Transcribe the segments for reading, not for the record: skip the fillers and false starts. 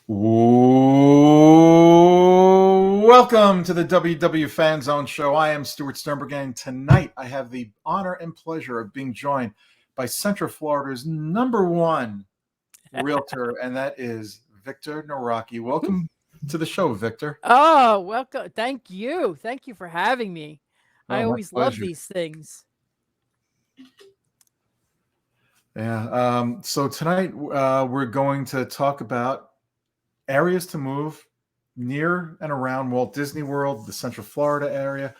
Welcome to the WDW Fan Zone Show. I am Stuart Sternberg, and tonight I have the honor and pleasure of being joined by Central Florida's #1 realtor, and that is Victor Nawrocki. Welcome to the show, Victor. Oh, welcome. Thank you. Thank you for having me. I always love these things. Yeah. So tonight we're going to talk about areas to move near and around Walt Disney World, the Central Florida area.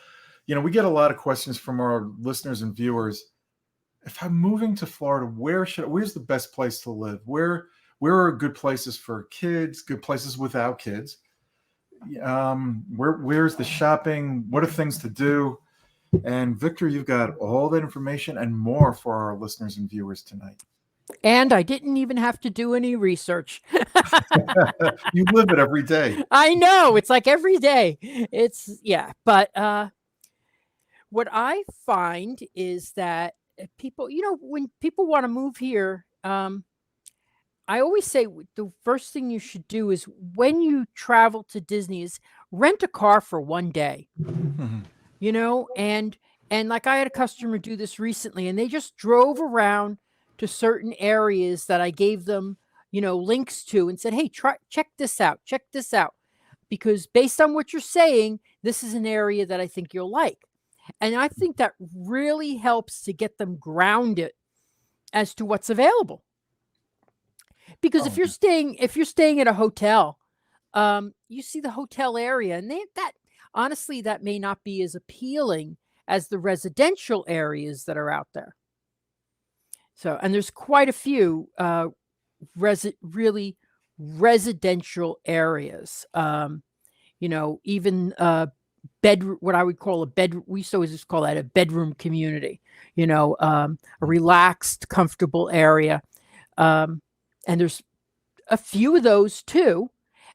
You know, we get a lot of questions from our listeners and viewers. If I'm moving to Florida, where's the best place to live? Where are good places for kids, good places without kids? Where's the shopping? What are things to do? And Victor, you've got all that information and more for our listeners and viewers tonight. And I didn't even have to do any research. You live it every day. I know. It's like every day. But what I find is that people, when people want to move here, I always say the first thing you should do is when you travel to Disney is rent a car for one day. And like I had a customer do this recently, and they just drove around to certain areas that I gave them, links to, and said, hey, check this out, because based on what you're saying, this is an area that I think you'll like. And I think that really helps to get them grounded as to what's available. Because if you're staying at a hotel, you see the hotel area, and honestly, that may not be as appealing as the residential areas that are out there. So, and there's quite a few really residential areas. Even what I would call we used to always just call that a bedroom community. A relaxed, comfortable area. And there's a few of those too.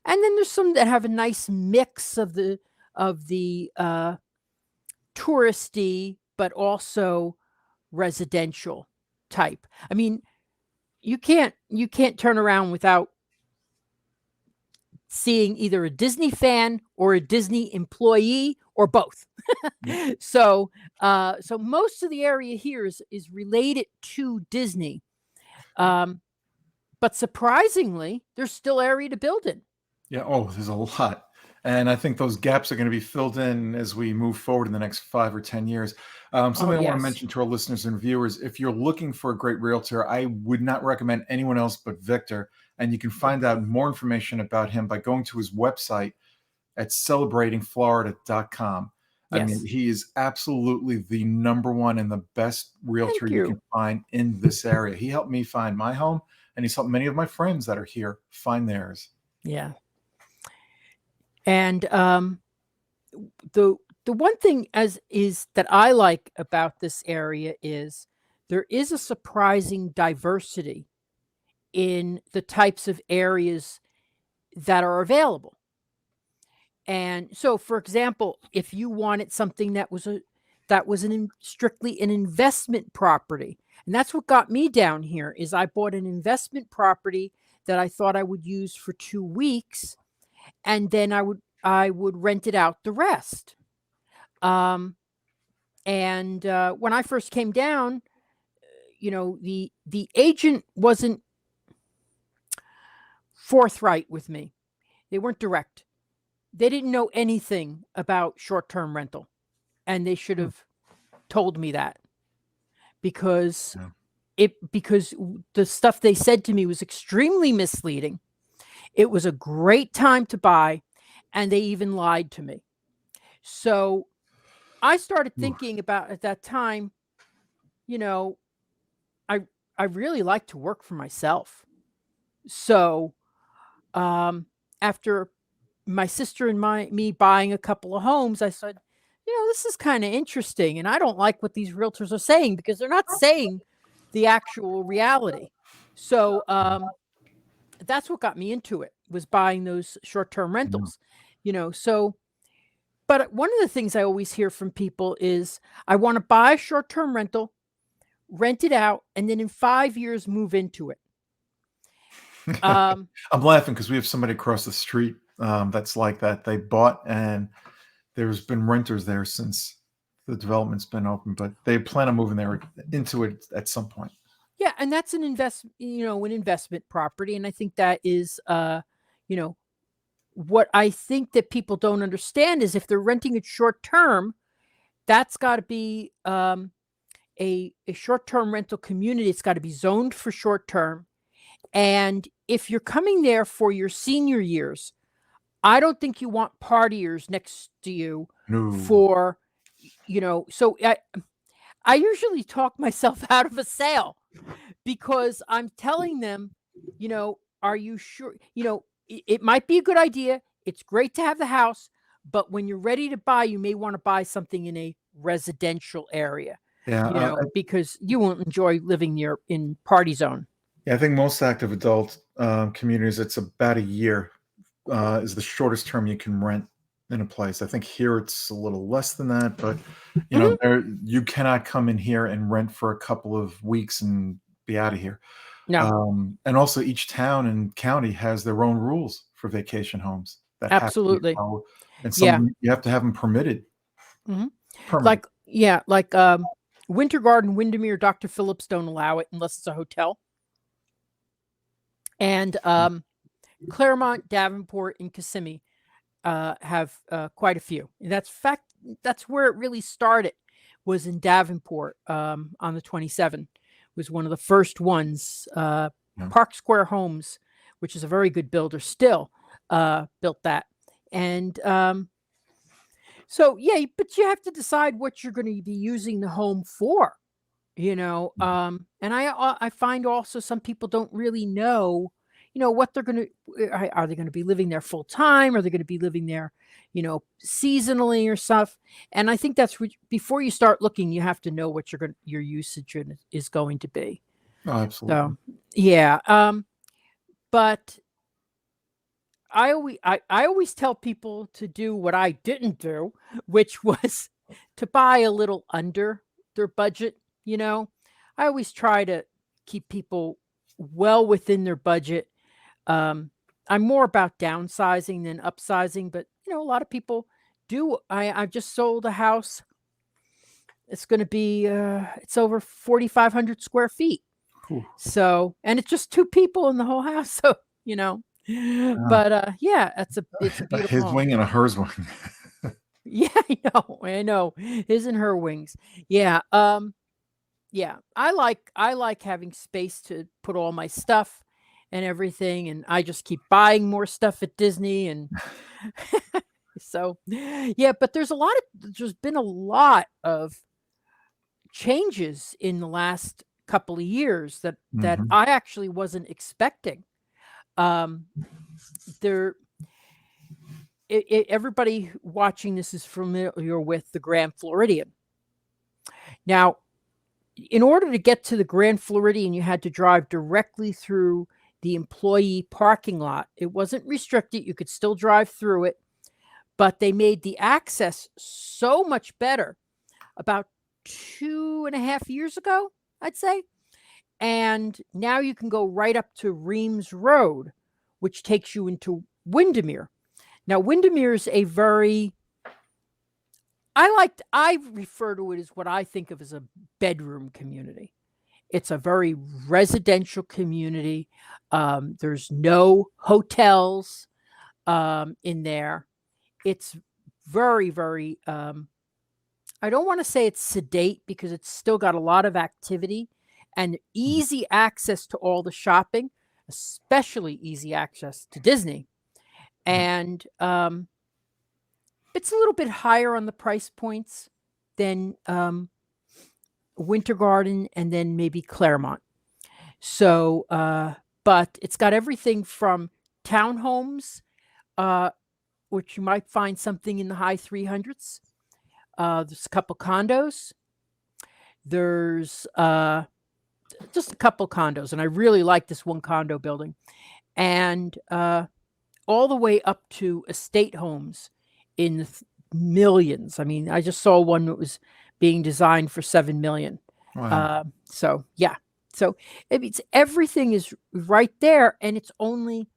And then there's some that have a nice mix of the touristy, but also residential type. I mean, you can't turn around without seeing either a Disney fan or a Disney employee or both. So most of the area here is related to Disney. But surprisingly, there's still area to build in. Yeah. Oh, there's a lot. And I think those gaps are going to be filled in as we move forward in the next 5 or 10 years. Something I want to mention to our listeners and viewers, if you're looking for a great realtor, I would not recommend anyone else but Victor. And you can find out more information about him by going to his website at celebratingflorida.com. Yes. I mean, he is absolutely the #1 and the best realtor you can find in this area. He helped me find my home, and he's helped many of my friends that are here find theirs. Yeah. And the one thing that I like about this area is there is a surprising diversity in the types of areas that are available. And so, for example, if you wanted something that was strictly an investment property, and that's what got me down here, is I bought an investment property that I thought I would use for 2 weeks. And then I would rent it out the rest. When I first came down, the agent wasn't forthright with me. They weren't direct. They didn't know anything about short-term rental, and they should have told me that, because the stuff they said to me was extremely misleading. It was a great time to buy, and they even lied to me. So I started thinking about, at that time, I really like to work for myself. So after my sister and me buying a couple of homes, I said, this is kind of interesting, and I don't like what these realtors are saying, because they're not saying the actual reality. So that's what got me into it, was buying those short-term rentals. But one of the things I always hear from people is, I want to buy a short-term rental, rent it out, and then in 5 years move into it. Um, I'm laughing because we have somebody across the street that's like that. They bought, and there's been renters there since the development's been open, but they plan on moving there into it at some point. yeah, and that's an an investment property, and I think that is, you know, what I think that people don't understand is if they're renting it short term, that's got to be a short term rental community. It's got to be zoned for short term. And if you're coming there for your senior years, I don't think you want partiers next to you No. for, so I usually talk myself out of a sale because I'm telling them, are you sure? It might be a good idea. It's great to have the house, but when you're ready to buy, you may want to buy something in a residential area, Yeah, because you won't enjoy living near in party zone. yeah. I think most active adult communities, it's about a year is the shortest term you can rent in a place. I think here it's a little less than that, but Mhm. you cannot come in here and rent for a couple of weeks and be out of here. No, And also, each town and county has their own rules for vacation homes that have to be absolutely. followed, and some of Yeah. them you have to have them permitted. Mhm. Permitted. Like, yeah, like, Winter Garden, Windermere, Dr. Phillips don't allow it unless it's a hotel. And, Claremont, Davenport, and Kissimmee, have, quite a few. And that's where it really started, was in Davenport, on the 27, was one of the first ones. Yeah. Park Square Homes, which is a very good builder still, built that. And, so, yeah, but you have to decide what you're gonna be using the home for, Mhm. and I find also some people don't really know, what they're gonna are they gonna be living there full time? Are they gonna be living there, seasonally or stuff? And I think that's what before you start looking, you have to know what your usage is going to be. Oh, absolutely. So, yeah, but I always tell people to do what I didn't do, which was to buy a little under their budget, you know? I always try to keep people well within their budget. Um, I'm more about downsizing than upsizing, but a lot of people do. I've just sold a house. It's going to be it's over 4,500 square feet. Whew. So, and it's just two people in the whole house. So, you know, Yeah. but yeah, it's a A beautiful his home. wing and a hers wing. Yeah, I know. His and her wings. Yeah. Yeah. I like having space to put all my stuff and everything. And I just keep buying more stuff at Disney. And so yeah, but there's been a lot of changes in the last couple of years that Mhm. I actually wasn't expecting. Um, there, everybody watching this is familiar with the Grand Floridian. Now, in order to get to the Grand Floridian, you had to drive directly through the employee parking lot. It wasn't restricted; you could still drive through it, but they made the access so much better about 2.5 years ago, I'd say. And now you can go right up to Reams Road, which takes you into Windermere. Now, Windermere is a very I refer to it as what I think of as a bedroom community. It's a very residential community. There's no hotels in there. It's very, very I don't want to say it's sedate because it's still got a lot of activity and Mhm. easy access to all the shopping, especially easy access to Disney. Yeah. And it's a little bit higher on the price points than Winter Garden and then maybe Claremont. So, but it's got everything from townhomes, uh, which you might find something in the high 300s. There's a couple condos. There's just a couple condos, and I really like this one condo building, and all the way up to estate homes in the millions. I mean, I just saw one that was being designed for 7 million. Wow. So yeah. So it's everything is right there, and it's only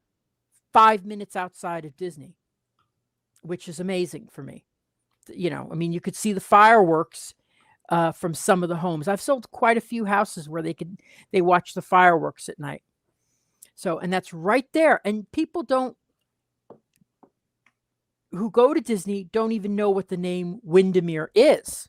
5 minutes outside of Disney, which is amazing for me. I mean, you could see the fireworks from some of the homes. I've sold quite a few houses where they watch the fireworks at night. So, and that's right there. And people who go to Disney don't even know what the name Windermere is.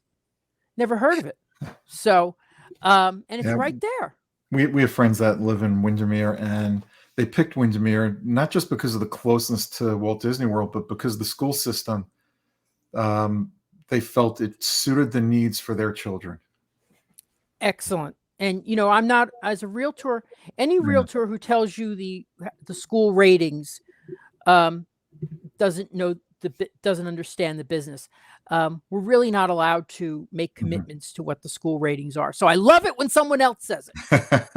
Never heard of it. So, and it's right there. We have friends that live in Windermere, and they picked Windermere not just because of the closeness to Walt Disney World, but because the school system, they felt it suited the needs for their children. Excellent. And I'm not, as a realtor, any realtor who tells you the school ratings doesn't understand the business. We're really not allowed to make commitments to what the school ratings are. So I love it when someone else says it.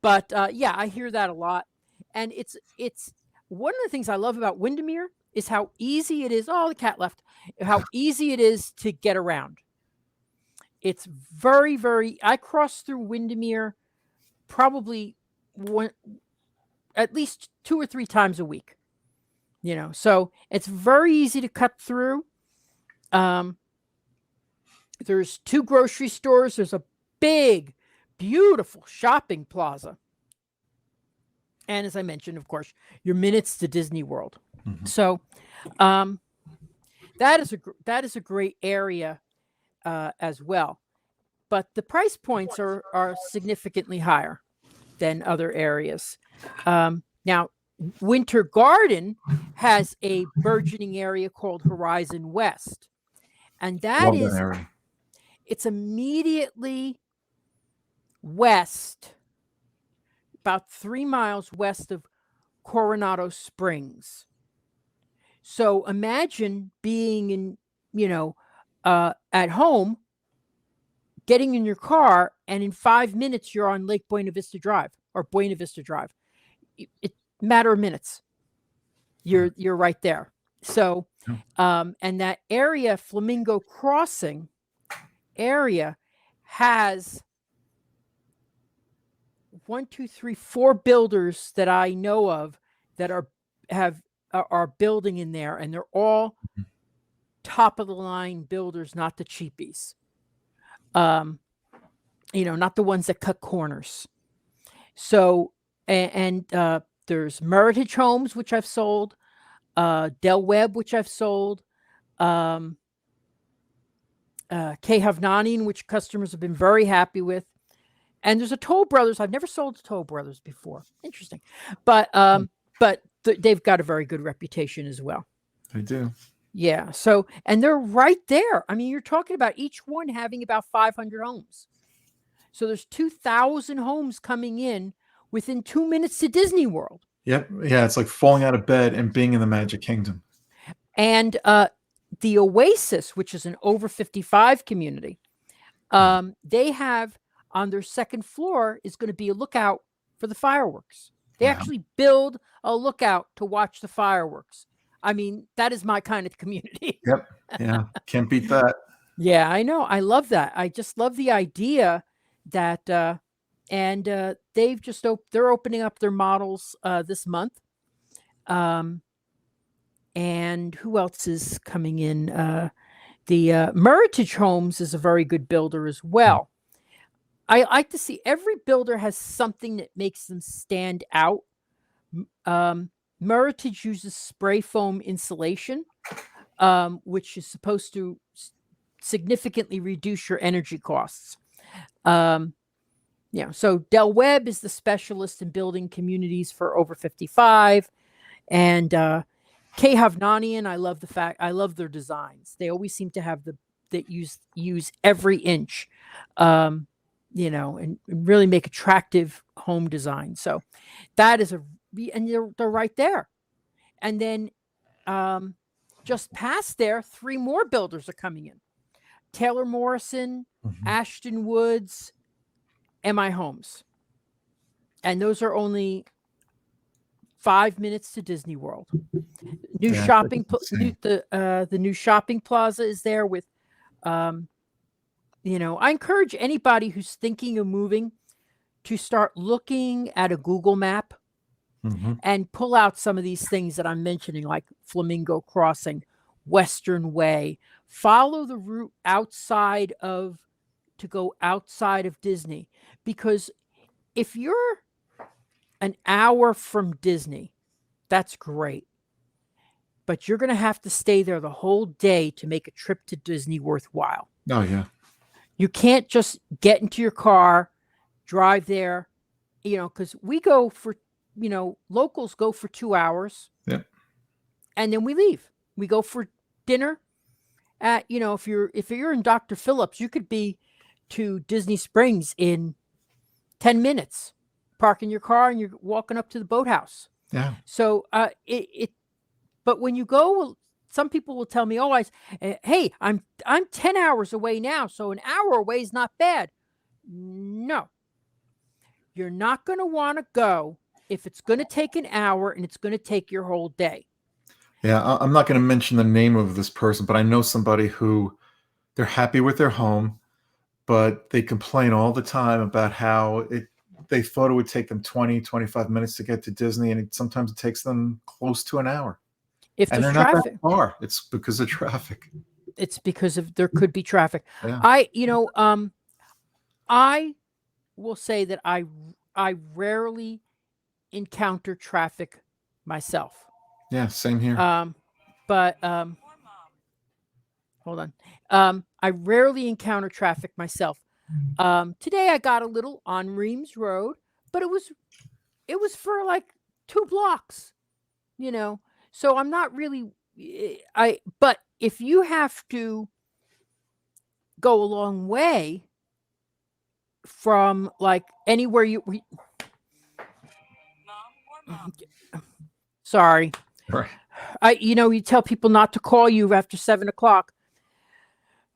But yeah, I hear that a lot. And it's one of the things I love about Windermere is how easy it is. Oh, the cat left. How easy it is to get around. It's very, very, I cross through Windermere probably at least 2 or 3 times a week. So it's very easy to cut through. There's 2 grocery stores. There's a big, beautiful shopping plaza. And as I mentioned, of course, your minutes to Disney World. Mm-hmm. So that is a great area as well. But the price points are significantly higher than other areas. Now, Winter Garden has a burgeoning area called Horizon West. And it's immediately west, about 3 miles west of Coronado Springs. So imagine being in, at home, getting in your car, and in 5 minutes, you're on Lake Buena Vista Drive or Buena Vista Drive. It matter of minutes. You're right there. So, and that area, Flamingo Crossing area, has 4 builders that I know of that are building in there, and they're all top of the line builders, not the cheapies. Not the ones that cut corners. So, and there's Meritage Homes, which I've sold, Del Webb, which I've sold, K. Havnanian, which customers have been very happy with. And there's a Toll Brothers. I've never sold to Toll Brothers before. Interesting. But they've got a very good reputation as well. They do. Yeah. So, and they're right there. I mean, you're talking about each one having about 500 homes. So there's 2,000 homes coming in within 2 minutes to Disney World. Yep. Yeah. It's like falling out of bed and being in the Magic Kingdom. And the Oasis, which is an over 55 community, they have on their second floor is going to be a lookout for the fireworks. They actually build a lookout to watch the fireworks. I mean, that is my kind of community. Yep. Yeah. Can't beat that. Yeah, I know. I love that. I just love the idea that, and they've just they're opening up their models this month. And who else is coming in? The Meritage Homes is a very good builder as well. I like to see every builder has something that makes them stand out. Meritage uses spray foam insulation, which is supposed to significantly reduce your energy costs. So Del Webb is the specialist in building communities for over 55, and K. Havnanian, I love their designs. They always seem to have that use every inch, and really make attractive home design. So that is and they're right there. And then just past there, 3 more builders are coming in. Taylor Morrison, Ashton Woods, MI Homes. And those are only 5 minutes to Disney World. The new shopping plaza is there with I encourage anybody who's thinking of moving to start looking at a Google map Hmm. and pull out some of these things that I'm mentioning, like Flamingo Crossing, Western Way. Follow the route to go outside of Disney. Because if you're an hour from Disney, that's great. But you're going to have to stay there the whole day to make a trip to Disney worthwhile. Oh yeah. You can't just get into your car, drive there, because we go for, locals go for 2 hours. Yep. And then we leave. We go for dinner at, if you're in Dr. Phillips, you could be to Disney Springs in 10 minutes, parking your car and you're walking up to the boathouse. Yeah. So, but when you go, some people will tell me, "Oh, hey, I'm 10 hours away now, so an hour away is not bad." No, you're not going to want to go if it's going to take an hour and it's going to take your whole day. Yeah, I'm not going to mention the name of this person, but I know somebody who they're happy with their home, but they complain all the time about how they thought it would take them 20, 25 minutes to get to Disney, and sometimes it takes them close to an hour. If And there's they're not traffic, that far. It's because of traffic. it's because there could be traffic. Yeah. I will say that I rarely encounter traffic myself. Yeah, same here. But hold on. I rarely encounter traffic myself. Today I got a little on Reams Road, but it was for like 2 blocks, So I'm not really but if you have to go a long way from like anywhere sorry. Right. You tell people not to call you after 7:00.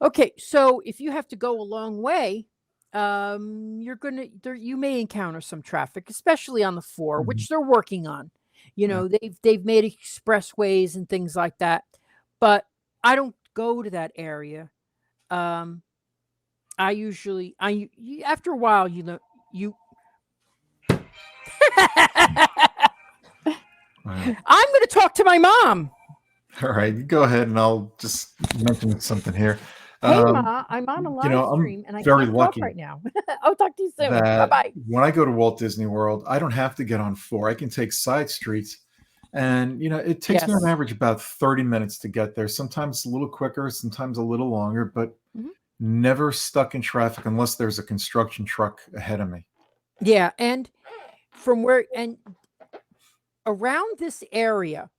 Okay, so if you have to go a long way, you may encounter some traffic, especially on the 4, which they're working on. They've made expressways and things like that, but I don't go to that area. After a while, you. Wow. I'm going to talk to my mom. All right, you go ahead, and I'll just mention something here. Hey, Ma, I'm on a live stream, and I very can't lucky talk right now. I'll talk to you soon. that Bye-bye. when I go to Walt Disney World, I don't have to get on 4. I can take side streets, and it takes me on Yes. average about 30 minutes to get there. Sometimes a little quicker, sometimes a little longer, but never stuck in traffic unless there's a construction truck ahead of me. Yeah, and around this area,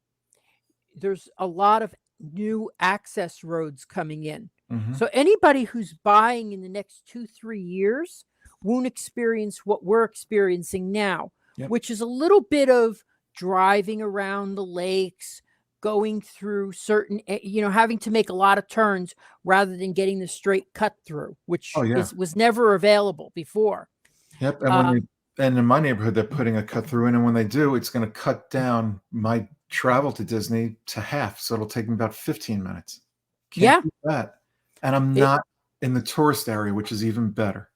there's a lot of new access roads coming in. So anybody who's buying in the next 2-3 years won't experience what we're experiencing now, which is a little bit of driving around the lakes, going through certain, having to make a lot of turns rather than getting the straight cut through, which was never available before. Yep. And and in my neighborhood, they're putting a cut through in, and when they do, it's going to cut down my travel to Disney to half. So it'll take me about 15 minutes. Can't do that. And I'm not in the tourist area, which is even better.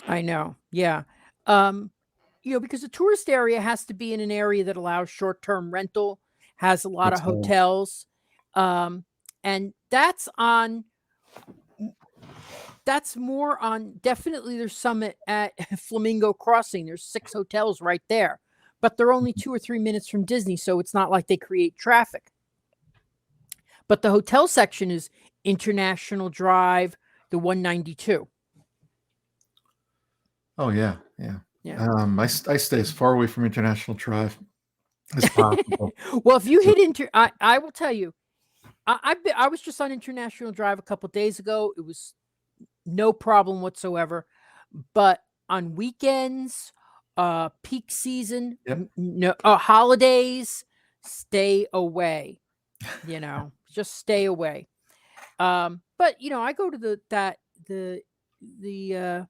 I know. Yeah. Because the tourist area has to be in an area that allows short-term rental, has a lot of hotels. And that's more on, definitely there's some at Flamingo Crossing. There's 6 hotels right there, but they're only 2 or 3 minutes from Disney. So it's not like they create traffic. But the hotel section is International Drive, the 192. Oh yeah. I stay as far away from International Drive as possible. Well, if you hit I will tell you, I was just on International Drive a couple days ago. It was no problem whatsoever. But on weekends, peak season, holidays, stay away. Just stay away. But I go to the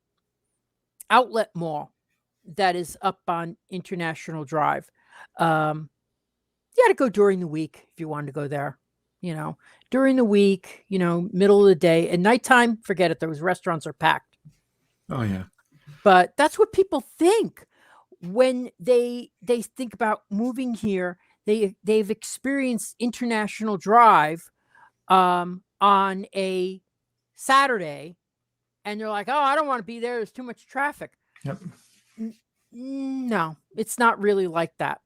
outlet mall that is up on International Drive. You got to go during the week if you want to go there. During the week, middle of the day, and nighttime, forget it. Those restaurants are packed. Oh yeah. But that's what people think when they think about moving here. They've experienced International Drive on a Saturday, and they're like, "Oh, I don't want to be there. There's too much traffic." Yep. No, it's not really like that.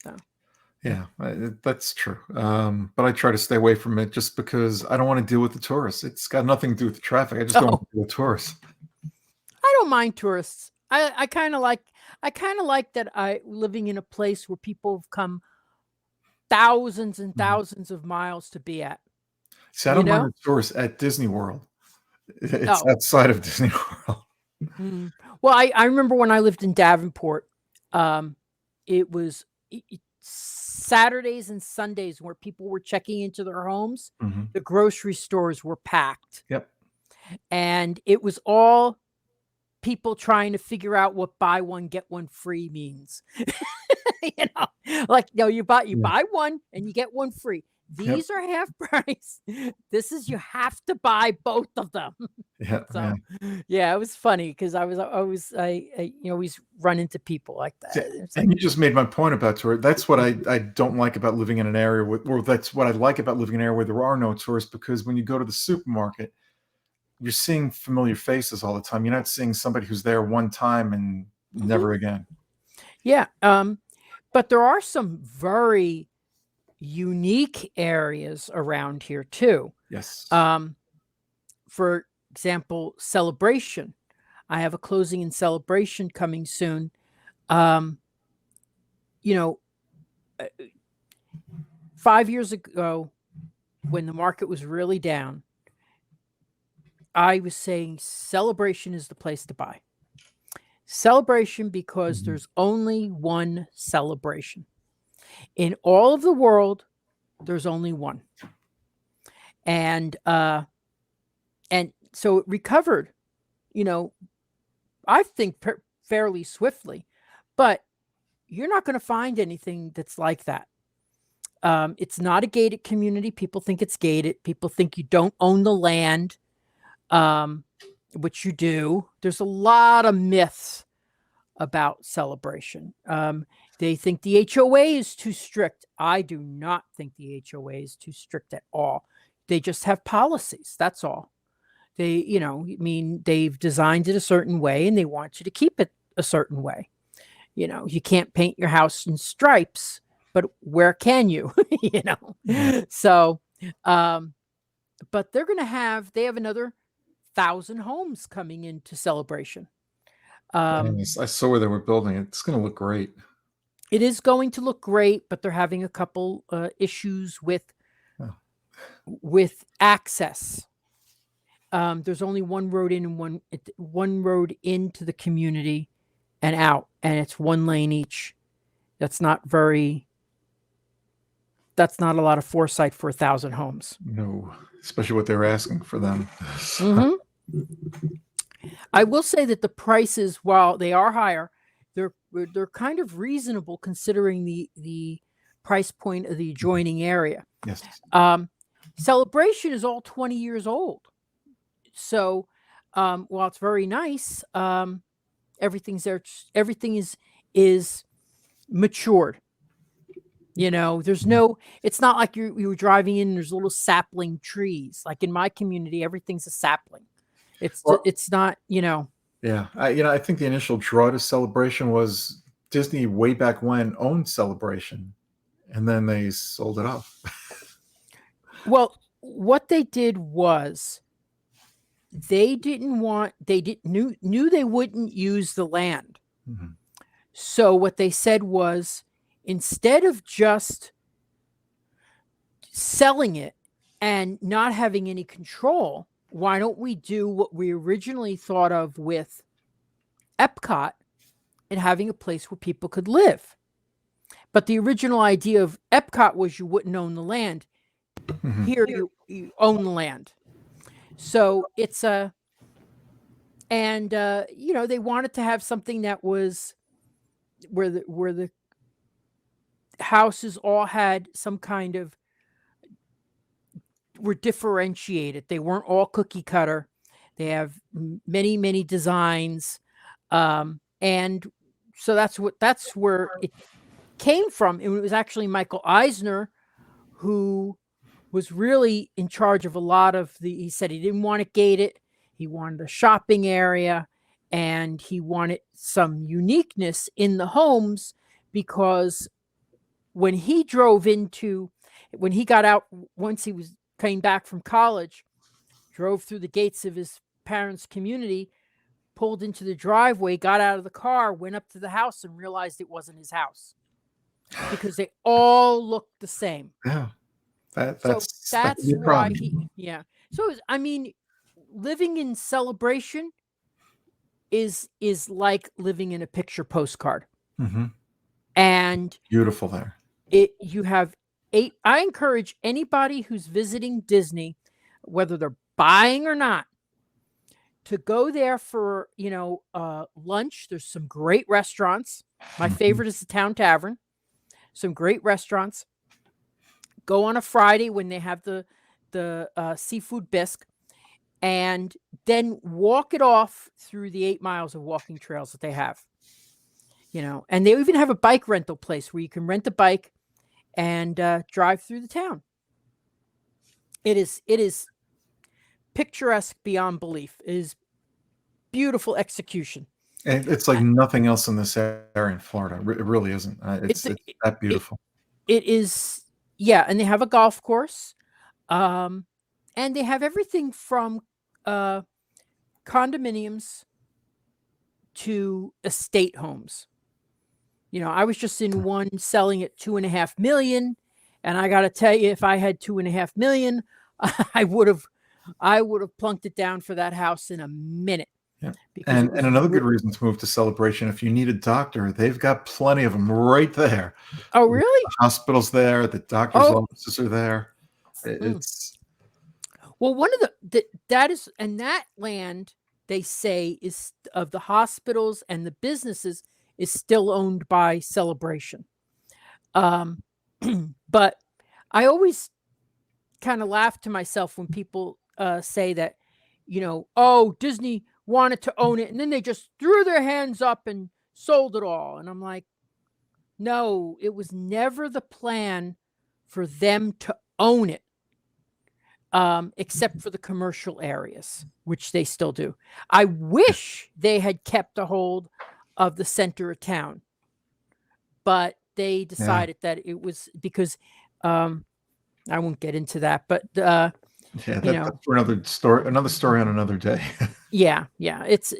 So. Yeah, that's true. But I try to stay away from it just because I don't want to deal with the tourists. It's got nothing to do with the traffic. I just don't want to deal with tourists. I don't mind tourists. I kind of like that I living in a place where people have come thousands and thousands of miles to be at. See, I don't mind the tourists at Disney World. It's outside of Disney World. Well, I remember when I lived in Davenport, it was Saturdays and Sundays where people were checking into their homes. The grocery stores were packed. Yep. And it was all people trying to figure out what buy one, get one free means. You buy one and you get one free. These are half price. This is, you have to buy both of them. Yeah. So, yeah, it was funny because I always run into people like that. And you just made my point about tourists. That's what I don't like about living in an area or that's what I like about living in an area where there are no tourists, because when you go to the supermarket, you're seeing familiar faces all the time. You're not seeing somebody who's there one time and never again. Yeah. But there are some very unique areas around here too. Yes. For example, Celebration. I have a closing in Celebration coming soon. 5 years ago, when the market was really down, I was saying Celebration is the place to buy. Celebration, because there's only one Celebration. In all of the world, there's only one. And so it recovered, I think fairly swiftly, but you're not going to find anything that's like that. It's not a gated community. People think it's gated. People think you don't own the land, which you do. There's a lot of myths about Celebration. They think the HOA is too strict. I do not think the HOA is too strict at all. They just have policies. That's all. They've designed it a certain way and they want you to keep it a certain way. You can't paint your house in stripes, but where can you? So, but they have another 1,000 homes coming into Celebration. I saw where they were building it. It's going to look great. It is going to look great, but they're having a couple issues with access. There's only one road in and one road into the community and out, and it's one lane each. That's not a lot of foresight for 1,000 homes. No, especially what they're asking for them. I will say that the prices, while they are higher, they're kind of reasonable considering the price point of the adjoining area. Yes. Celebration is all 20 years old. So, while it's very nice, everything's there. Everything is matured. There's it's not like you were driving in and there's little sapling trees. Like in my community, everything's a sapling. It's not. Yeah, I think the initial draw to Celebration was Disney way back when owned Celebration, and then they sold it off. Well, what they did was they knew they wouldn't use the land. So what they said was, instead of just selling it and not having any control, why don't we do what we originally thought of with Epcot and having a place where people could live? But the original idea of Epcot was you wouldn't own the land. Here you own the land. So it's they wanted to have something that was where the houses all had some kind of were differentiated. They weren't all cookie cutter. They have many, many designs. And so that's where it came from. It was actually Michael Eisner who was really in charge of a lot of he said he didn't want it gated. He wanted a shopping area and he wanted some uniqueness in the homes, because when he got out, once he came back from college, drove through the gates of his parents' community, pulled into the driveway, got out of the car, went up to the house and realized it wasn't his house because they all looked the same. Yeah. That's that can be a why problem. So living in Celebration is like living in a picture postcard. Mm-hmm. And beautiful there. You have I encourage anybody who's visiting Disney, whether they're buying or not, to go there for, lunch. There's some great restaurants. My favorite is the Town Tavern. Some great restaurants. Go on a Friday when they have the seafood bisque, and then walk it off through the 8 miles of walking trails that they have. And they even have a bike rental place where you can rent a bike and drive through the town. It is picturesque beyond belief. It is beautiful execution. And it's like nothing else in this area in Florida. It really isn't. It's that beautiful. It is, yeah. And they have a golf course. And they have everything from condominiums to estate homes. I was just in one selling at $2.5 million, and I got to tell you, if I had $2.5 million, I would have plunked it down for that house in a minute. Yeah. And another good reason to move to Celebration, if you need a doctor, they've got plenty of them right there. Oh, really? The hospital's there. The doctor's offices are there. It's well, one of that land, they say, is of the hospitals and the businesses is still owned by Celebration. But I always kind of laugh to myself when people say that, Disney wanted to own it and then they just threw their hands up and sold it all. And I'm like, no, it was never the plan for them to own it, except for the commercial areas, which they still do. I wish they had kept a hold of the center of town, but they decided that it was because I won't get into that, but that's for another story on another day. yeah, it's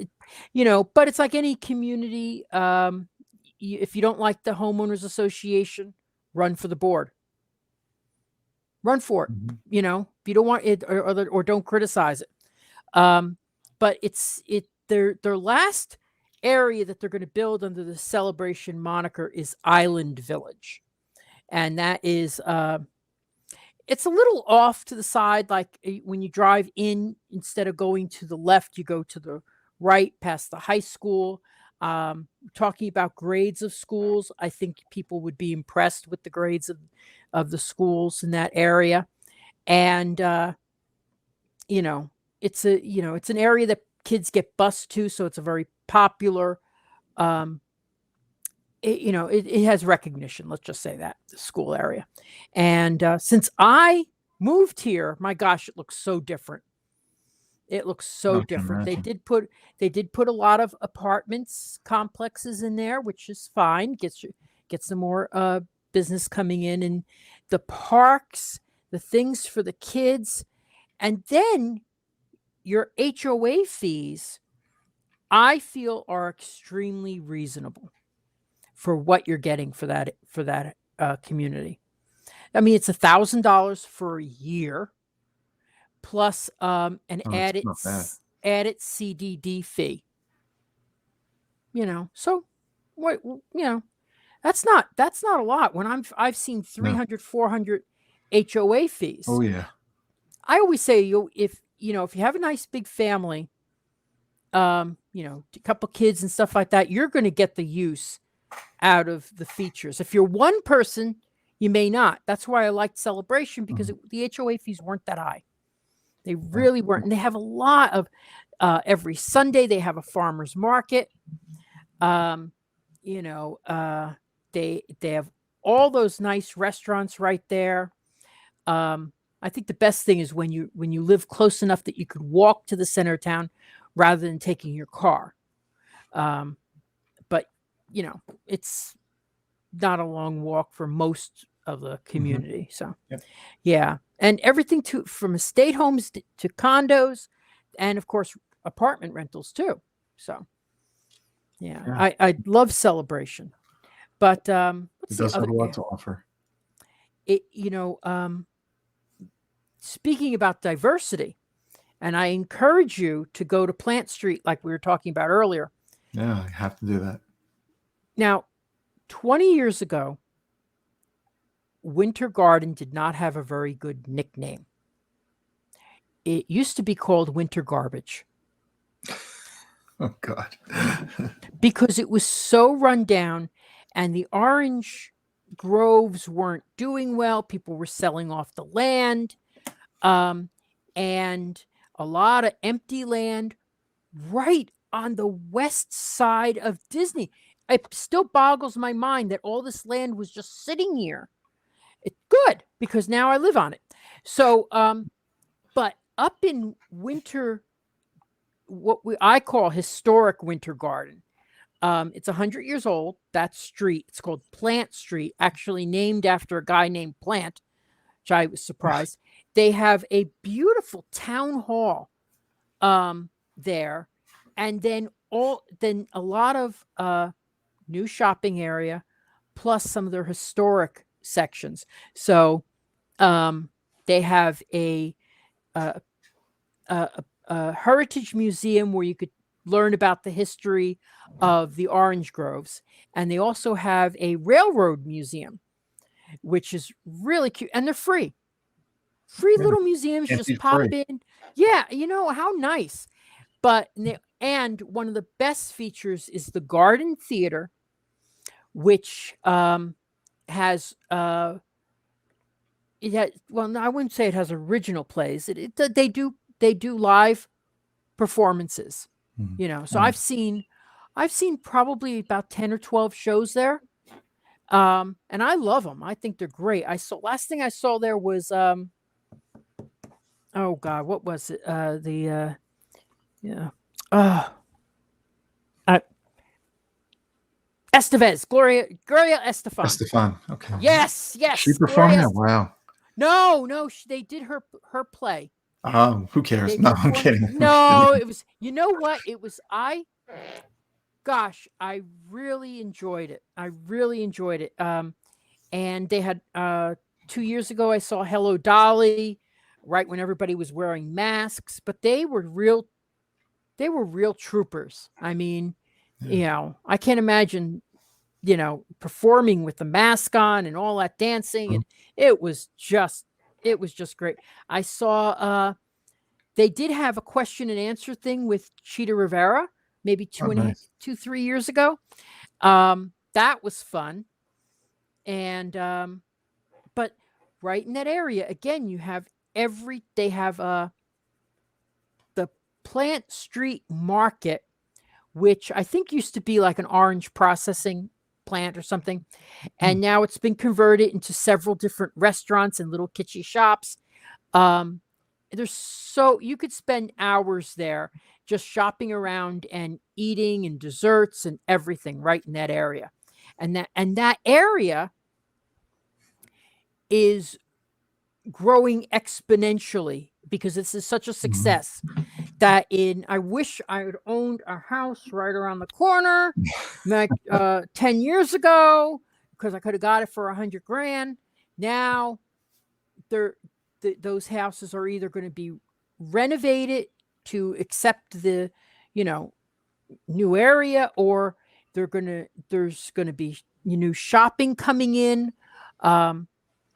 but it's like any community. If you don't like the homeowners association, run for the board. Run for it. If you don't want it or don't criticize it. But it's their last area that they're going to build under the Celebration moniker is Island Village, and that is it's a little off to the side. Like when you drive in, instead of going to the left, you go to the right past the high school. Talking about grades of schools, I think people would be impressed with the grades of the schools in that area. And it's an area that kids get bused to, so it's a very popular it has recognition, let's just say that, the school area. And since I moved here, my gosh, it looks so different. It looks so different. They did put a lot of apartments complexes in there, which is fine. Gets some more business coming in, and the parks, the things for the kids, and then your HOA fees, I feel, are extremely reasonable for what you're getting for that community. I mean, it's $1,000 for a year, plus an added CDD fee. So what that's not a lot. When I've seen 300, 400 HOA fees. Oh yeah. I always say if you have a nice big family, a couple kids and stuff like that, you're going to get the use out of the features. If you're one person, you may not. That's why I liked Celebration, because the HOA fees weren't that high. They really weren't. And they have a lot of, every Sunday they have a farmer's market. You know, they have all those nice restaurants right there. I think the best thing is when you live close enough that you could walk to the center of town rather than taking your car. But you know, it's not a long walk for most of the community. So, yeah, and everything from estate homes to condos, and of course apartment rentals too. So, yeah. I love Celebration, but it does have a lot to offer. Speaking about diversity, and I encourage you to go to Plant Street, like we were talking about earlier. Yeah, I have to do that. Now, 20 years ago, Winter Garden did not have a very good nickname. It used to be called Winter Garbage. Oh, God. Because it was so run down, and the orange groves weren't doing well. People were selling off the land, and a lot of empty land right on the west side of Disney. It still boggles my mind that all this land was just sitting here. It's good because now I live on it. So, but up in Winter, I call historic Winter Garden. It's 100 years old. That street, it's called Plant Street, actually named after a guy named Plant, which I was surprised. They have a beautiful town hall there, and then a lot of new shopping area, plus some of their historic sections. So they have a heritage museum where you could learn about the history of the orange groves, and they also have a railroad museum, which is really cute, and they're free. Little museums, just pop in. Yeah, how nice. But and one of the best features is the Garden Theater, which has well, no, I wouldn't say it has original plays. They do live performances. So I've seen probably about 10 or 12 shows there. And I love them. I think they're great. Last thing I saw there was oh God, what was it? Estevez, Gloria Estefan. Estefan, okay. Yes. She performed there? Wow. No, they did her play. Who cares? No, I'm kidding. No, it was, you know what? It was, I really enjoyed it. And they had, 2 years ago, I saw Hello Dolly, right when everybody was wearing masks, but they were real troopers. I mean, I can't imagine, performing with the mask on and all that dancing. And it was just great. I saw, they did have a question and answer thing with Cheetah Rivera, maybe 3 years ago. That was fun. And, but right in that area, again, you have they have, the Plant Street Market, which I think used to be like an orange processing plant or something. And now it's been converted into several different restaurants and little kitschy shops. You could spend hours there just shopping around and eating and desserts and everything right in that area. And that area is growing exponentially because this is such a success that I wish I had owned a house right around the corner like 10 years ago, because I could have got it for $100,000. Now those houses are either going to be renovated to accept the, new area, or there's going to be new shopping coming in.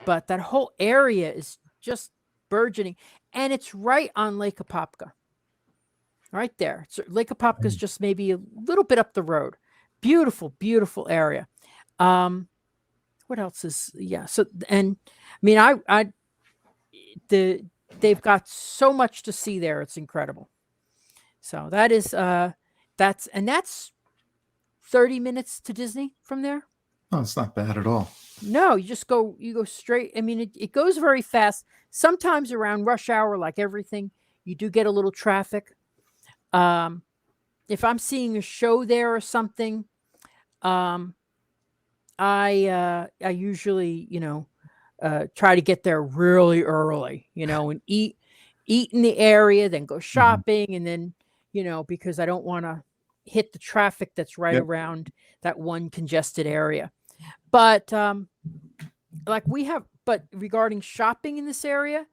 But that whole area is just burgeoning, and it's right on Lake Apopka. Right there. So Lake Apopka is just maybe a little bit up the road. Beautiful, beautiful area. what else is, yeah. So, and I mean, the, they've got so much to see there. It's incredible. So that's 30 minutes to Disney from there. Oh, it's not bad at all. No, you go straight. I mean, it goes very fast. Sometimes around rush hour, like everything, you do get a little traffic. If I'm seeing a show there or something, um, I usually, try to get there really early, and eat in the area, then go Mhm. shopping, and then, because I don't want to hit the traffic that's right Yep. around that one congested area. But but regarding shopping in this area,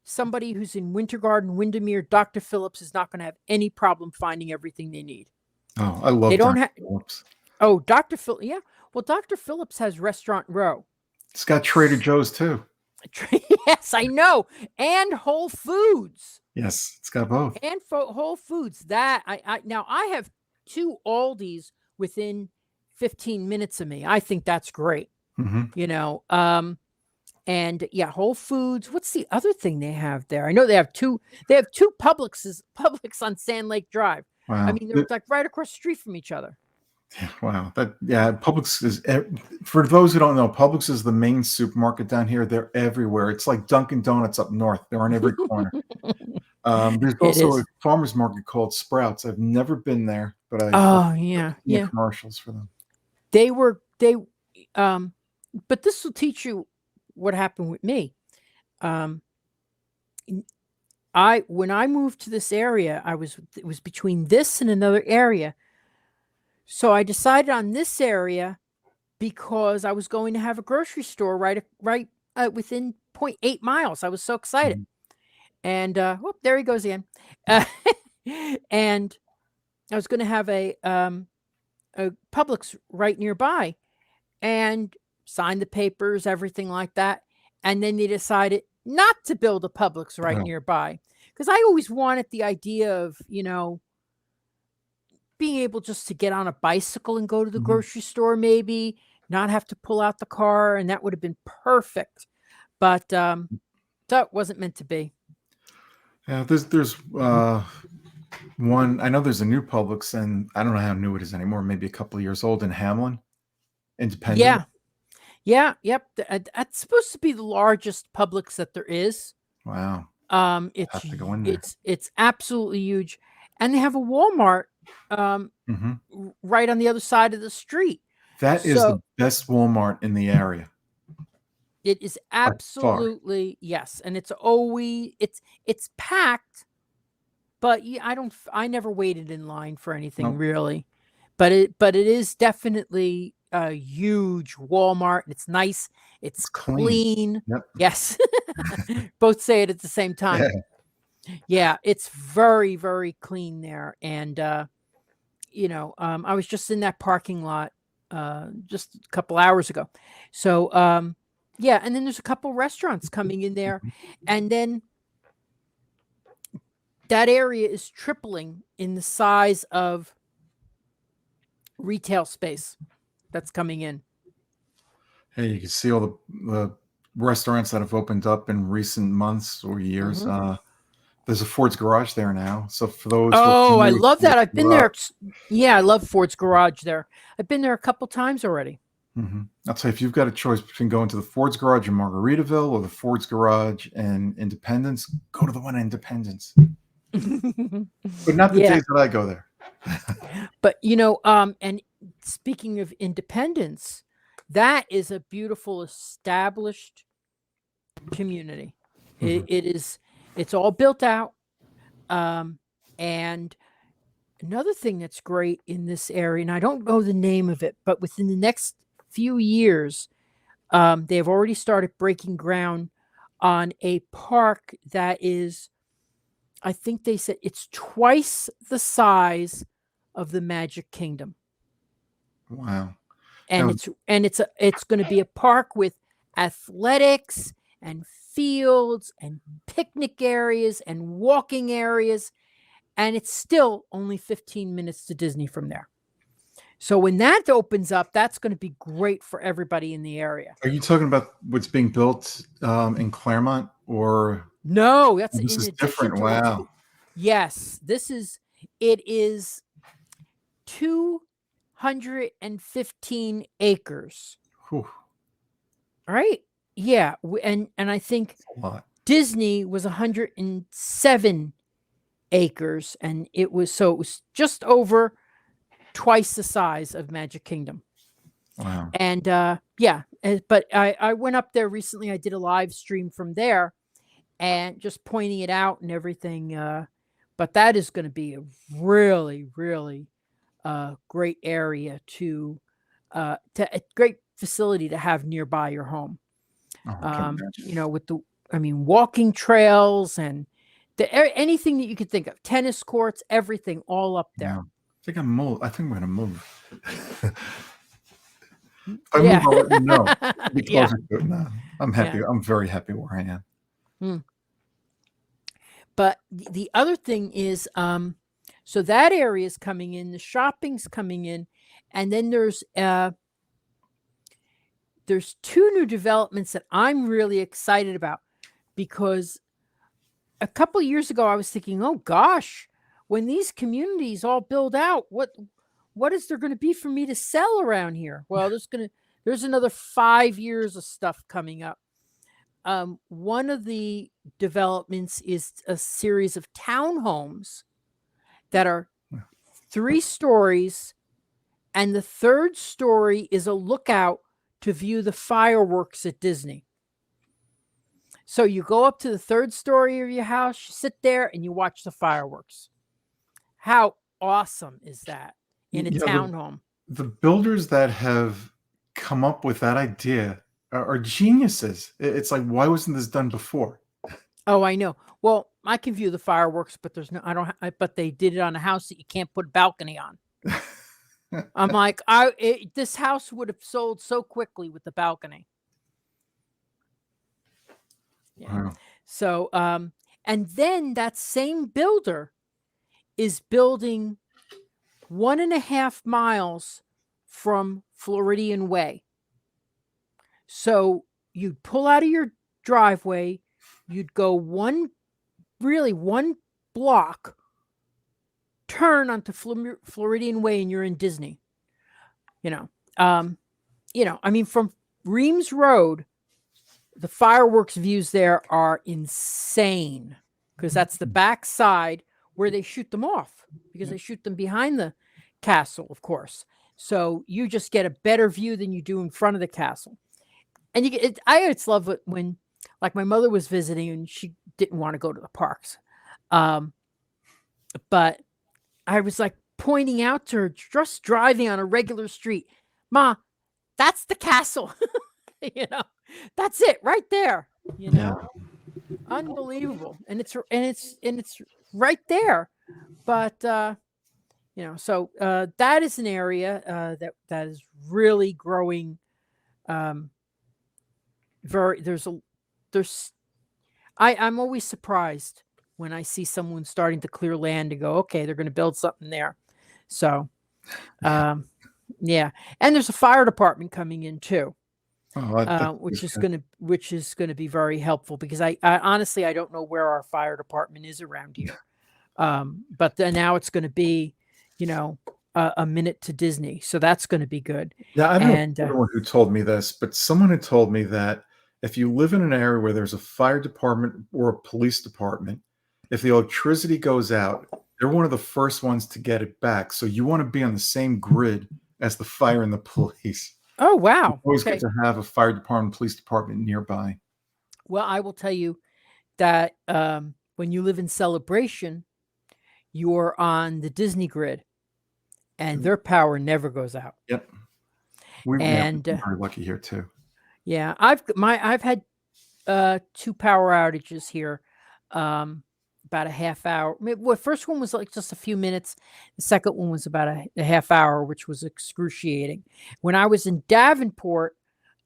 somebody who's in Winter Garden, Windermere, Dr. Phillips is not going to have any problem finding everything they need. Oh, I They love don't Dr. have. Phillips. Oh, Dr. Phil. Yeah. Well, Dr. Phillips has Restaurant Row. It's got Trader Joe's too. Yes, I know. And Whole Foods. Yes, it's got both. And Whole Foods. That now I have 2 Aldis within 15 minutes of me. I think that's great. Hmm. And yeah, Whole Foods. What's the other thing they have there? I know they have two Publix on Sand Lake Drive. I Wow. mean, they're like right across the street from each other. Wow. Publix is, for those who don't know, Publix is the main supermarket down here. They're everywhere. It's like Dunkin' Donuts up north. They're on every corner. There's It also a is. farmer's market called Sprouts. I've never been there, but I've Oh, yeah, seen the yeah. commercials for them. They but this will teach you what happened with me. Um, when I moved to this area, it was between this and another area. So I decided on this area because I was going to have a grocery store right within 0.8 miles. I was so excited. Mhm. And there he goes again. Uh, and I was going to have a Publix right nearby, and sign the papers, everything like that. And then they decided not to build a Publix right Oh, nearby, because I always wanted the idea of, being able just to get on a bicycle and go to the mhm. grocery store, maybe not have to pull out the car, and that would have been perfect. But that wasn't meant to be. Yeah, there's one. I know there's a new Publix, and I don't know how new it is anymore. Maybe a couple of years old in Hamlin, Independent. Yeah. Yeah. Yep. That's supposed to be the largest Publix that there is. Wow, It's have to go in there. it's absolutely huge, and they have a Walmart Hmm. right on the other side of the street. That is So the best Walmart in the area it is by far. absolutely, yes, and it's packed, but I never waited in line for anything Nope, really, but it is definitely a huge Walmart. It's nice. It's it's clean. clean. Yep. Yes, both say it at the same Yeah. time. Yeah, it's very, very clean there. And, I was just in that parking lot just a couple hours ago. So, yeah, and then there's a couple restaurants coming in there. Mhm. And then that area is tripling in the size of retail space that's coming in. Hey, you can see all the restaurants that have opened up in recent months or years. Mhm. There's a Ford's Garage there now. So for those who are Oh, I familiar with love that. Ford's I've been Garage, there. Yeah, I love Ford's Garage there. I've been there a couple times already. I'll tell you, if you've got a choice between going to the Ford's Garage in Margaritaville or the Ford's Garage in Independence, go to the one in Independence. But not the Yeah. days that I go there. But and speaking of Independence, that is a beautiful established community. Mhm. It's all built out. And another thing that's great in this area, and I don't know the name of it, but within the next few years, they have already started breaking ground on a park that is, I think they said it's twice the size of the Magic Kingdom. Wow. And Now, it's going to be a park with athletics and fields and picnic areas and walking areas, and it's still only 15 minutes to Disney from there. So when that opens up, that's going to be great for everybody in the area. Are you talking about what's being built in Claremont, or No, that's this in is addition different? to what's Wow. yes, it is 215 acres. Whew, All right. Yeah. And I think that's a lot. Disney was 107 acres, and it was just over twice the size of Magic Kingdom. Wow. And but I went up there recently. I did a live stream from there and just pointing it out and everything. But that is going to be a really, really great area to a great facility to have nearby your home. Oh, I can imagine. With walking trails and anything that you could think of, tennis courts, everything, all up there. Yeah. I think I'm going to move. If I Yeah. move, I'll let you know. I'll be Yeah. closer to it now. I'm happy. Yeah. I'm very happy where I am. But the other thing is, so that area is coming in, the shopping's coming in, and then there's 2 new developments that I'm really excited about, because a couple years ago I was thinking, oh gosh, when these communities all build out, what is there going to be for me to sell around here? Well, there's another 5 years of stuff coming up. One of the developments is a series of townhomes that are 3 stories, and the 3rd story is a lookout to view the fireworks at Disney. So you go up to the 3rd story of your house, you sit there, and you watch the fireworks. How awesome is that in a townhome? The builders that have come up with that idea are geniuses. It's like, why wasn't this done before? Oh, I know. Well, I can view the fireworks, but but they did it on a house that you can't put a balcony on. I'm like, this house would have sold so quickly with the balcony. Yeah. Wow. So, and then that same builder is building 1.5 miles from Floridian Way. So you'd pull out of your driveway, you'd go one block, turn onto Floridian Way, and you're in Disney. From Reams Road, the fireworks views there are insane, because that's the back side where they shoot them off, because they shoot them behind the castle, of course. So you just get a better view than you do in front of the castle. And I always love it when, like, my mother was visiting and she didn't want to go to the parks. But I was like pointing out to her, just driving on a regular street, Ma, that's the castle. That's it right there. Unbelievable. And it's right there. But so that is an area that is really growing. I'm always surprised when I see someone starting to clear land to go, okay, they're going to build something there. So, yeah. And there's a fire department coming in too, which is going to be very helpful, because I honestly, I don't know where our fire department is around here. But then now it's going to be, a minute to Disney. So that's going to be good. Yeah. I don't know anyone who told me this, but someone had told me that if you live in an area where there's a fire department or a police department, if the electricity goes out, they're one of the first ones to get it back. So you want to be on the same grid as the fire and the police. Oh, wow. It's always good to have a fire department, police department nearby. Well, I will tell you that when you live in Celebration, you're on the Disney grid, and their power never goes out. Yep. We're very lucky here too. Yeah, I've had 2 power outages here, about a half hour. The first one was like just a few minutes. The second one was about a half hour, which was excruciating. When I was in Davenport,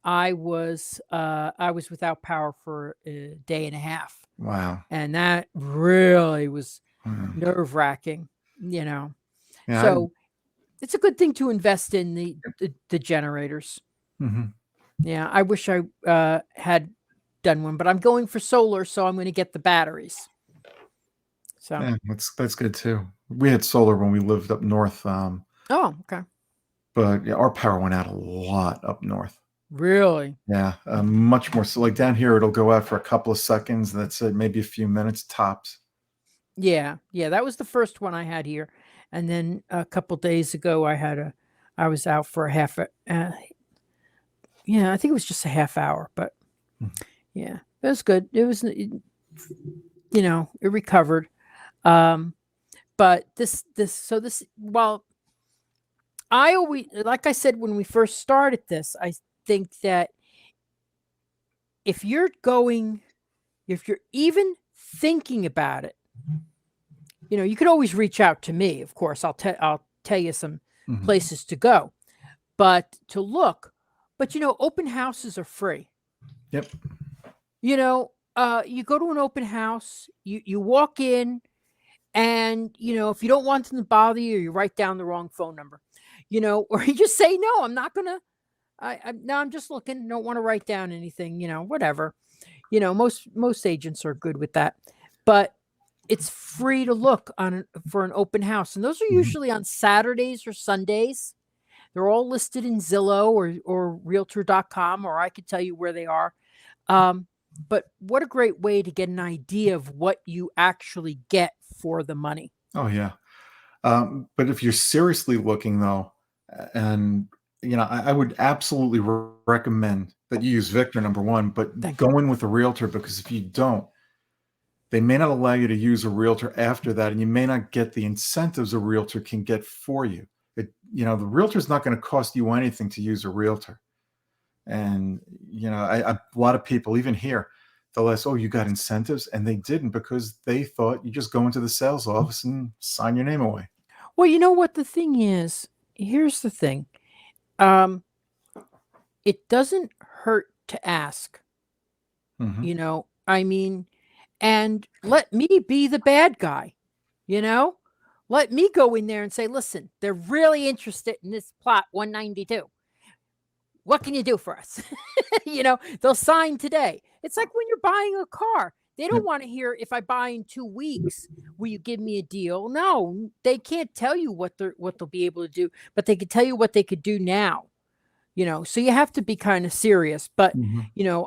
I was without power for a day and a half. Wow. And that really was nerve-wracking, Yeah, so It's a good thing to invest in the generators. Hmm. Yeah, I wish I had done one, but I'm going for solar, so I'm going to get the batteries. So, Yeah, that's good too. We had solar when we lived up north, oh, okay. but yeah, our power went out a lot up north. Really? Yeah, much more so. Like down here, it'll go out for a couple of seconds. That's it, maybe a few minutes tops. Yeah, yeah. That was the first one I had here, and then a couple days ago, I was out for a half. Yeah, I think it was just a half hour, but Mhm. yeah, it was good. It was, it recovered. Um, but well, I always, like I said when we first started this, I think that if you're going, if you're even thinking about it, you could always reach out to me. Of course, I'll tell you some Mhm. places to go, but to look. But open houses are free. Yep. You go to an open house, you walk in, and if you don't want them to bother you, you write down the wrong phone number, or you just say no. I'm not gonna. No, I'm just looking. Don't want to write down anything. Whatever. Most agents are good with that, but it's free to look for an open house, and those are Mhm. usually on Saturdays or Sundays. They're all listed in Zillow or Realtor.com, or I could tell you where they are. Um, but what a great way to get an idea of what you actually get for the money. Oh yeah. But if you're seriously looking though, and I would absolutely recommend that you use Victor number one, but Thank you. go in with a realtor because if you don't, they may not allow you to use a realtor after that, and you may not get the incentives a realtor can get for you. The realtor is not going to cost you anything to use a realtor. And a lot of people, even here, they'll ask, "Oh, you got incentives?" And they didn't because they thought you just go into the sales office and sign your name away. Well, you know what the thing is? Here's the thing. Um, it doesn't hurt to ask, Hmm. I mean, and let me be the bad guy, you know? Let me go in there and say, listen, they're really interested in this plot 192. What can you do for us? They'll sign today. It's like when you're buying a car. They don't Yep. want to hear if I buy in 2 weeks, will you give me a deal? No, they can't tell you what they'll be able to do, but they can tell you what they could do now. So you have to be kind of serious. But Hmm.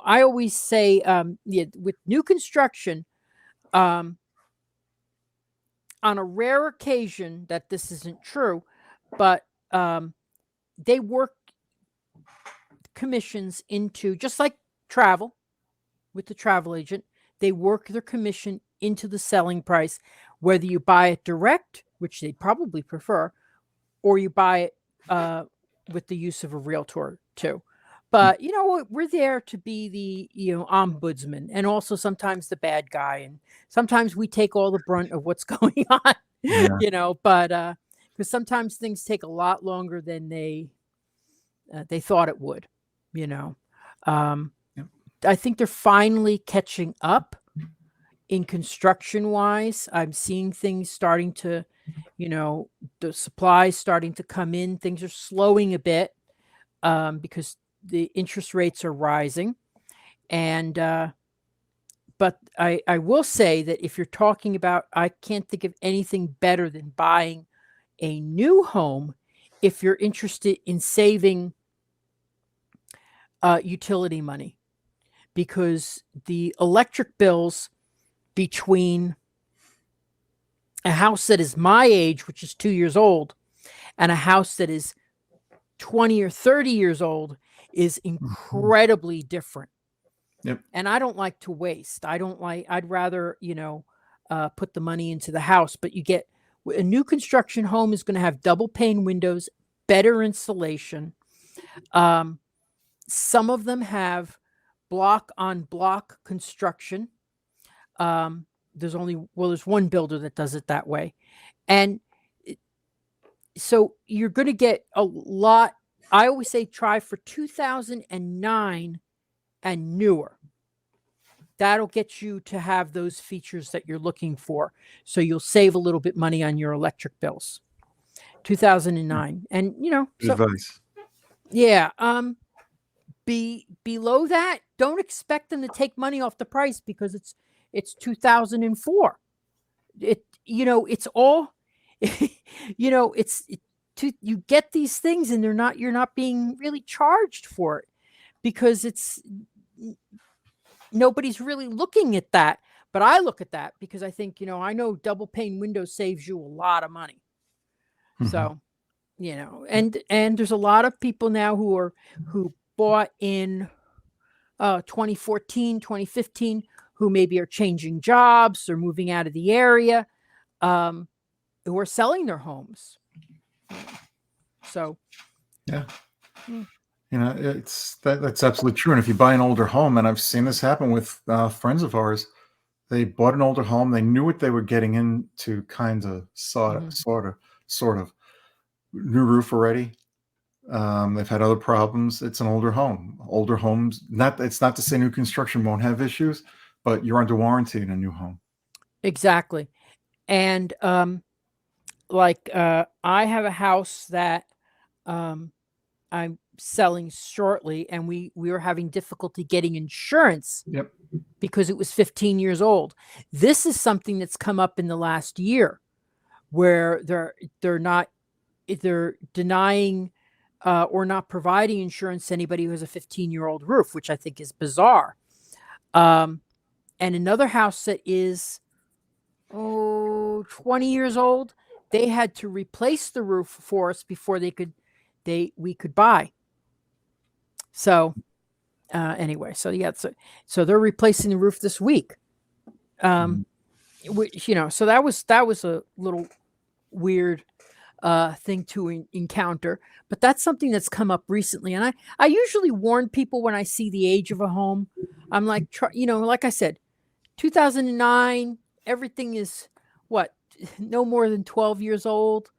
I always say, yeah, with new construction, um, on a rare occasion that this isn't true, but they work commissions into, just like travel with the travel agent, they work their commission into the selling price, whether you buy it direct, which they probably prefer, or you buy it with the use of a realtor too. But we're there to be the ombudsman, and also sometimes the bad guy, and sometimes we take all the brunt of what's going on. Yeah. But because sometimes things take a lot longer than they thought it would. You know, um, Yep. I think they're finally catching up in construction wise. I'm seeing things starting to, the supplies starting to come in. Things are slowing a bit because the interest rates are rising. And, but I will say that if you're talking about, I can't think of anything better than buying a new home if you're interested in saving utility money, because the electric bills between a house that is my age, which is 2 years old, and a house that is 20 or 30 years old is Mhm. incredibly different. Yep. And I don't like to waste. I'd rather, put the money into the house, but a new construction home is going to have double pane windows, better insulation. Um, some of them have block on block construction. Um, there's one builder that does it that way. And so you're going to get a lot. I always say try for 2009 and newer. That'll get you to have those features that you're looking for. So you'll save a little bit money on your electric bills. 2009. And Good advice. yeah, below that, don't expect them to take money off the price because it's 2004. It's all you get these things and you're not being really charged for it because nobody's really looking at that. But I look at that because I think, I know double pane windows saves you a lot of money. Mhm. So, and there's a lot of people now who bought in 2014, 2015, who maybe are changing jobs or moving out of the area, who are selling their homes. So, Yeah. Mm. That's absolutely true. And if you buy an older home, and I've seen this happen with friends of ours, they bought an older home. They knew what they were getting into, kind of, sort of. New roof already. They've had other problems. It's an older home. Older homes, it's not to say new construction won't have issues, but you're under warranty in a new home. exactly. And I have a house that I'm selling shortly, and we were having difficulty getting insurance Yep. because it was 15 years old. This is something that's come up in the last year where they're denying or not providing insurance to anybody who has a 15-year-old roof, which I think is bizarre. And another house that is 20 years old, they had to replace the roof for us before we could buy. So anyway, so so they're replacing the roof this week. Which, so that was a little weird thing to encounter, but that's something that's come up recently. And I usually warn people when I see the age of a home. I'm like, like I said, 2009, everything is no more than 12 years old.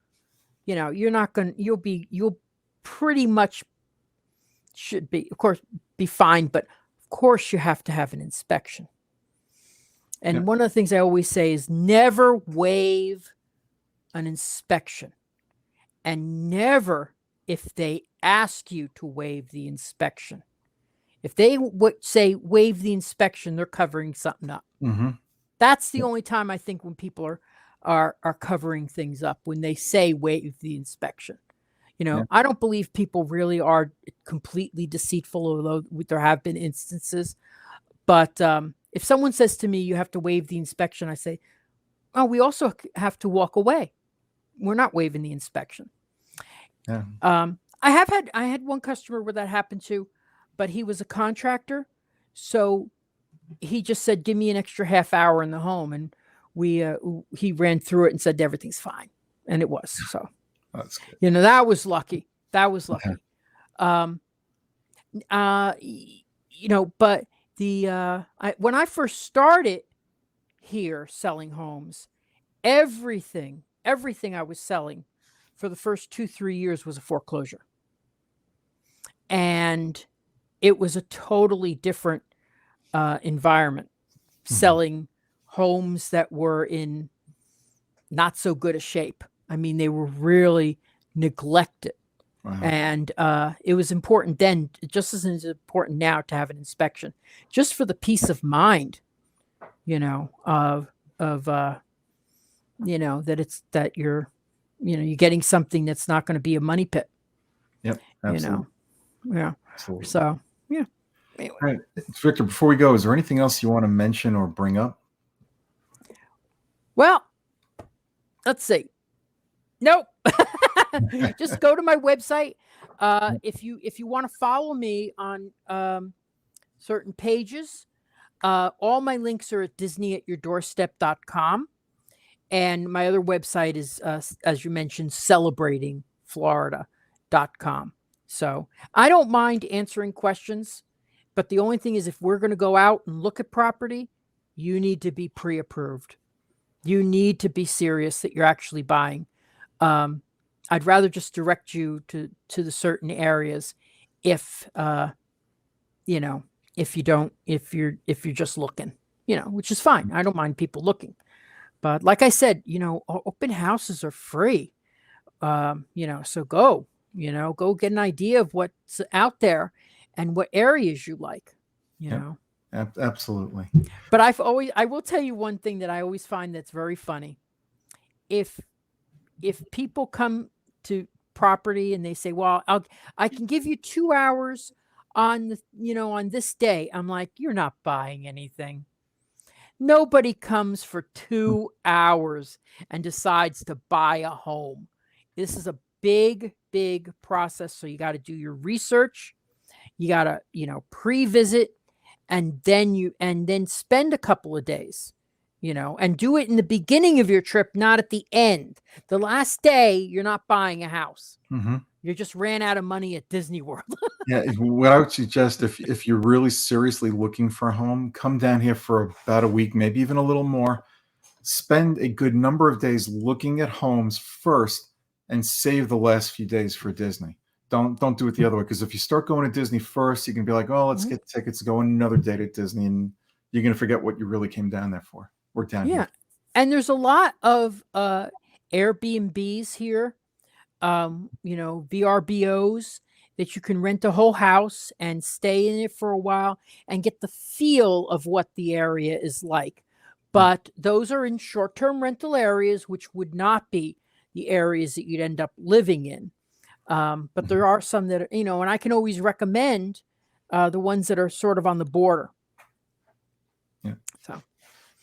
You'll pretty much should be, of course, be fine, but of course you have to have an inspection. And one of the things I always say is never waive an inspection, and never, if they ask you to waive the inspection. If they would say waive the inspection, they're covering something up. Mm-hmm. That's the only time I think when people are covering things up, when they say waive the inspection. I don't believe people really are completely deceitful, although there have been instances. But if someone says to me, you have to waive the inspection, I say, oh, we also have to walk away. We're not waiving the inspection. Yeah. I had one customer where that happened to, but he was a contractor. So he just said, give me an extra half hour in the home. And he ran through it and said, everything's fine. And it was. So, that's good. That was lucky. That was lucky. But when I first started here selling homes, everything I was selling for the first 2-3 years was a foreclosure. And it was a totally different environment, selling homes that were in not so good a shape. I mean, they were really neglected. Wow. And it was important then, just as it's important now, to have an inspection, just for the peace of mind, that you're getting something that's not going to be a money pit. Yep. Absolutely. Yeah. Absolutely. So, yeah. Anyway. All right. Victor, before we go, is there anything else you want to mention or bring up? Well, let's see. Nope. Just go to my website. If you want to follow me on certain pages, all my links are at disneyatyourdoorstep.com. And my other website is, as you mentioned, celebratingflorida.com. So I don't mind answering questions, but the only thing is, if we're going to go out and look at property, you need to be pre-approved. You need to be serious that you're actually buying. I'd rather just direct you to the certain areas if you're just looking, which is fine. I don't mind people looking. But like I said, open houses are free. So go get an idea of what's out there and what areas you like, you Yep. know. Absolutely. But I will tell you one thing that I always find that's very funny. If people come to property and they say, "Well, I can give you 2 hours on on this day." I'm like, "You're not buying anything." Nobody comes for 2 hours and decides to buy a home. This is a big, big process, so you gotta do your research. You gotta, pre-visit, and then spend a couple of days, and do it in the beginning of your trip, not at the end. The last day, you're not buying a house. Hmm. You just ran out of money at Disney World. Yeah, what I would suggest, if you're really seriously looking for a home, come down here for about a week, maybe even a little more. Spend a good number of days looking at homes first, and save the last few days for Disney. Don't do it the other way, because if you start going to Disney first, you can be like, oh, let's Mhm. get tickets, go another day to Disney, and you're gonna forget what you really came down there for. Or down here. Yeah, and there's a lot of, Airbnbs here, VRBOs that you can rent a whole house and stay in it for a while and get the feel of what the area is like. Yeah. But those are in short-term rental areas, which would not be the areas that you'd end up living in. But Mhm. there are some that and I can always recommend the ones that are sort of on the border. Yeah. So,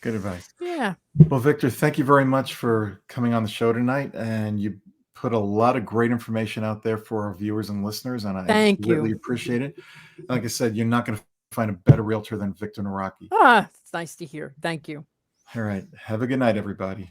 Good advice. yeah. Well, Victor, thank you very much for coming on the show tonight, and you put a lot of great information out there for our viewers and listeners, and I Thank greatly you. appreciate it. Like I said, you're not going to find a better realtor than Victor Nawrocki. Ah, it's nice to hear. Thank you. All right. Have a good night, everybody.